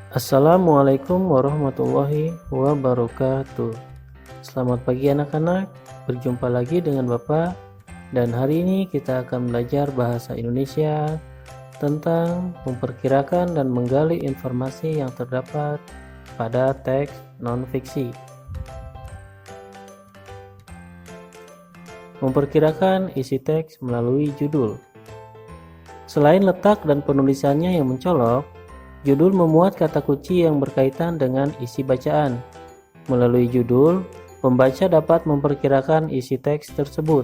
Assalamualaikum warahmatullahi wabarakatuh. Selamat pagi anak-anak, berjumpa lagi dengan Bapak. Dan hari ini kita akan belajar bahasa Indonesia tentang memperkirakan dan menggali informasi yang terdapat pada teks non-fiksi. Memperkirakan isi teks melalui judul. Selain letak dan penulisannya yang mencolok, judul memuat kata kunci yang berkaitan dengan isi bacaan. Melalui judul, pembaca dapat memperkirakan isi teks tersebut.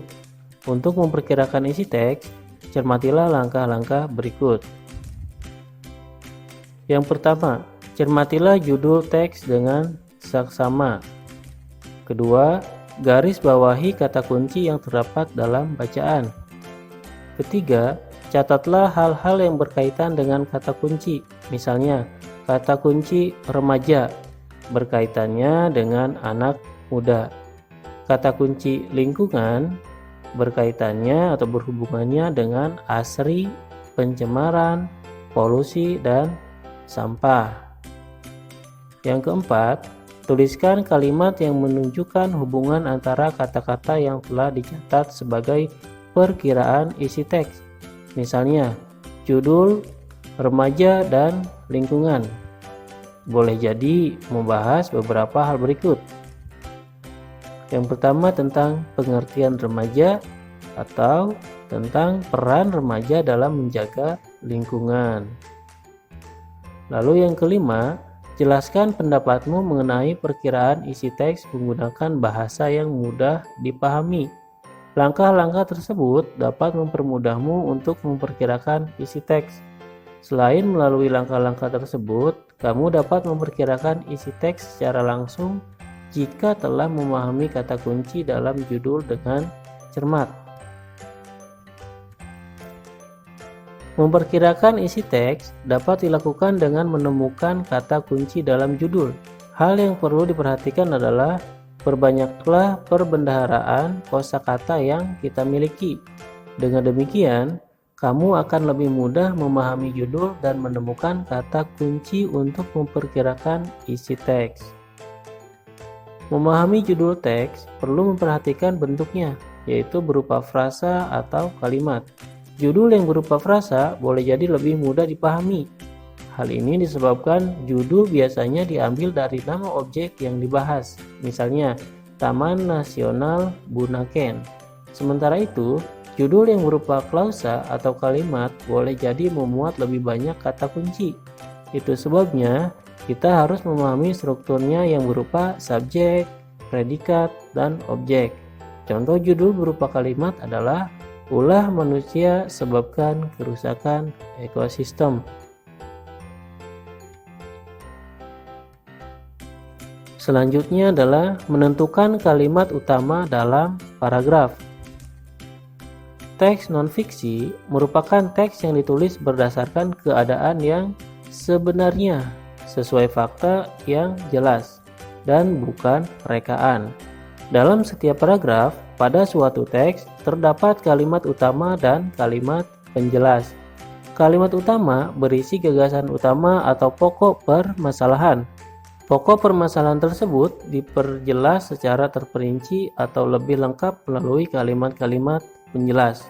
Untuk memperkirakan isi teks, cermatilah langkah-langkah berikut. Yang pertama, cermatilah judul teks dengan saksama. Kedua, garis bawahi kata kunci yang terdapat dalam bacaan. Ketiga, catatlah hal-hal yang berkaitan dengan kata kunci. Misalnya, kata kunci remaja berkaitannya dengan anak muda. Kata kunci lingkungan berkaitannya atau berhubungannya dengan asri, pencemaran, polusi, dan sampah. Yang keempat, tuliskan kalimat yang menunjukkan hubungan antara kata-kata yang telah dicatat sebagai perkiraan isi teks. Misalnya, judul, remaja, dan lingkungan. Boleh jadi membahas beberapa hal berikut. Yang pertama tentang pengertian remaja atau tentang peran remaja dalam menjaga lingkungan. Lalu yang kelima, jelaskan pendapatmu mengenai perkiraan isi teks menggunakan bahasa yang mudah dipahami. Langkah-langkah tersebut dapat mempermudahmu untuk memperkirakan isi teks. Selain melalui langkah-langkah tersebut, kamu dapat memperkirakan isi teks secara langsung jika telah memahami kata kunci dalam judul dengan cermat. Memperkirakan isi teks dapat dilakukan dengan menemukan kata kunci dalam judul. Hal yang perlu diperhatikan adalah perbanyaklah perbendaharaan kosakata yang kita miliki. Dengan demikian, kamu akan lebih mudah memahami judul dan menemukan kata kunci untuk memperkirakan isi teks. Memahami judul teks perlu memperhatikan bentuknya, yaitu berupa frasa atau kalimat. Judul yang berupa frasa boleh jadi lebih mudah dipahami. Hal ini disebabkan judul biasanya diambil dari nama objek yang dibahas, misalnya Taman Nasional Bunaken. Sementara itu, judul yang berupa klausa atau kalimat boleh jadi memuat lebih banyak kata kunci. Itu sebabnya kita harus memahami strukturnya yang berupa subjek, predikat, dan objek. Contoh judul berupa kalimat adalah ulah manusia sebabkan kerusakan ekosistem. Selanjutnya adalah menentukan kalimat utama dalam paragraf. Teks non-fiksi merupakan teks yang ditulis berdasarkan keadaan yang sebenarnya, sesuai fakta yang jelas, dan bukan rekaan. Dalam setiap paragraf, pada suatu teks terdapat kalimat utama dan kalimat penjelas. Kalimat utama berisi gagasan utama atau pokok permasalahan. Pokok permasalahan tersebut diperjelas secara terperinci atau lebih lengkap melalui kalimat-kalimat penjelas.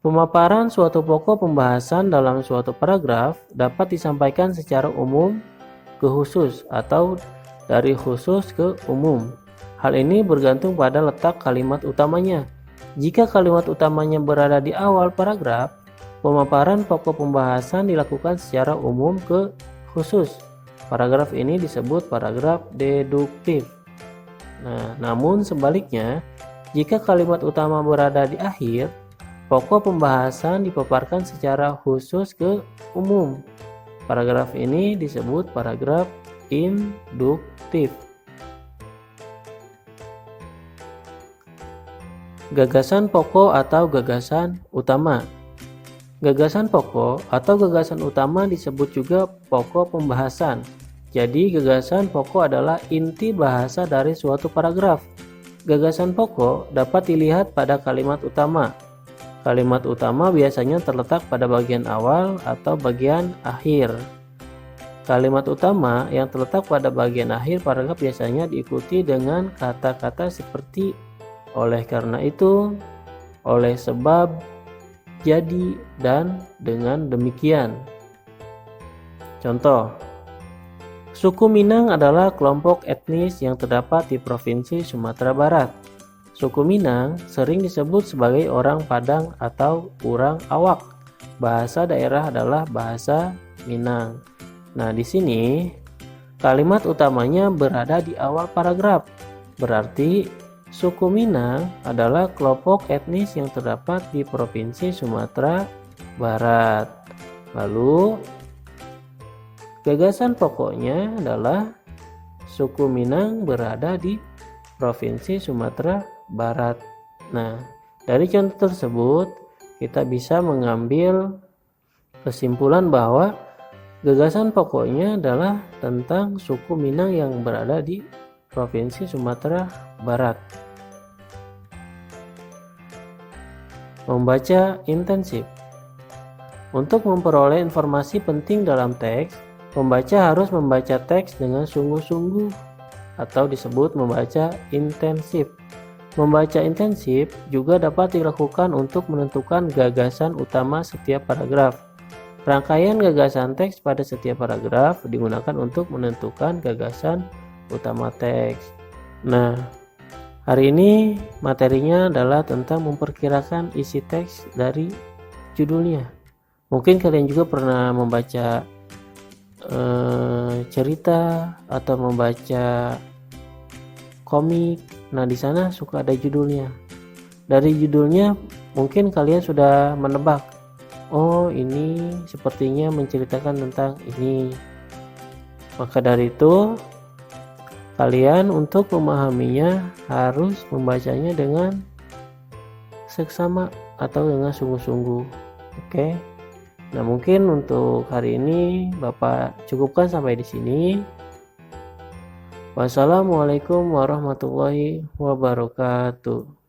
Pemaparan suatu pokok pembahasan dalam suatu paragraf dapat disampaikan secara umum ke khusus atau dari khusus ke umum. Hal ini bergantung pada letak kalimat utamanya. Jika kalimat utamanya berada di awal paragraf, pemaparan pokok pembahasan dilakukan secara umum ke khusus. Paragraf ini disebut paragraf deduktif. Namun sebaliknya, jika kalimat utama berada di akhir, pokok pembahasan dipaparkan secara khusus ke umum. Paragraf ini disebut paragraf induktif. Gagasan pokok atau gagasan utama. Gagasan pokok atau gagasan utama disebut juga pokok pembahasan. Jadi gagasan pokok adalah inti bahasa dari suatu paragraf. Gagasan pokok dapat dilihat pada kalimat utama. Kalimat utama biasanya terletak pada bagian awal atau bagian akhir. Kalimat utama yang terletak pada bagian akhir paragraf biasanya diikuti dengan kata-kata seperti oleh karena itu, oleh sebab, jadi, dan dengan demikian. Contoh, suku Minang adalah kelompok etnis yang terdapat di Provinsi Sumatera Barat. Suku Minang sering disebut sebagai orang Padang atau orang Awak. Bahasa daerah adalah bahasa Minang. Nah, di sini kalimat utamanya berada di awal paragraf. Berarti suku Minang adalah kelompok etnis yang terdapat di Provinsi Sumatera Barat. Lalu gagasan pokoknya adalah suku Minang berada di Provinsi Sumatera Barat. Nah, dari contoh tersebut kita bisa mengambil kesimpulan bahwa gagasan pokoknya adalah tentang suku Minang yang berada di Provinsi Sumatera Barat. Membaca intensif. Untuk memperoleh informasi penting dalam teks, pembaca harus membaca teks dengan sungguh-sungguh atau disebut membaca intensif. Membaca intensif juga dapat dilakukan untuk menentukan gagasan utama setiap paragraf. Rangkaian gagasan teks pada setiap paragraf digunakan untuk menentukan gagasan utama teks. Nah, hari ini materinya adalah tentang memperkirakan isi teks dari judulnya. Mungkin kalian juga pernah membaca cerita atau membaca komik. Nah, di sana suka ada judulnya. Dari judulnya mungkin kalian sudah menebak, oh ini sepertinya menceritakan tentang ini. Maka dari itu kalian untuk memahaminya harus membacanya dengan seksama atau dengan sungguh-sungguh. Oke. Nah, mungkin untuk hari ini Bapak cukupkan sampai di sini. Wassalamualaikum warahmatullahi wabarakatuh.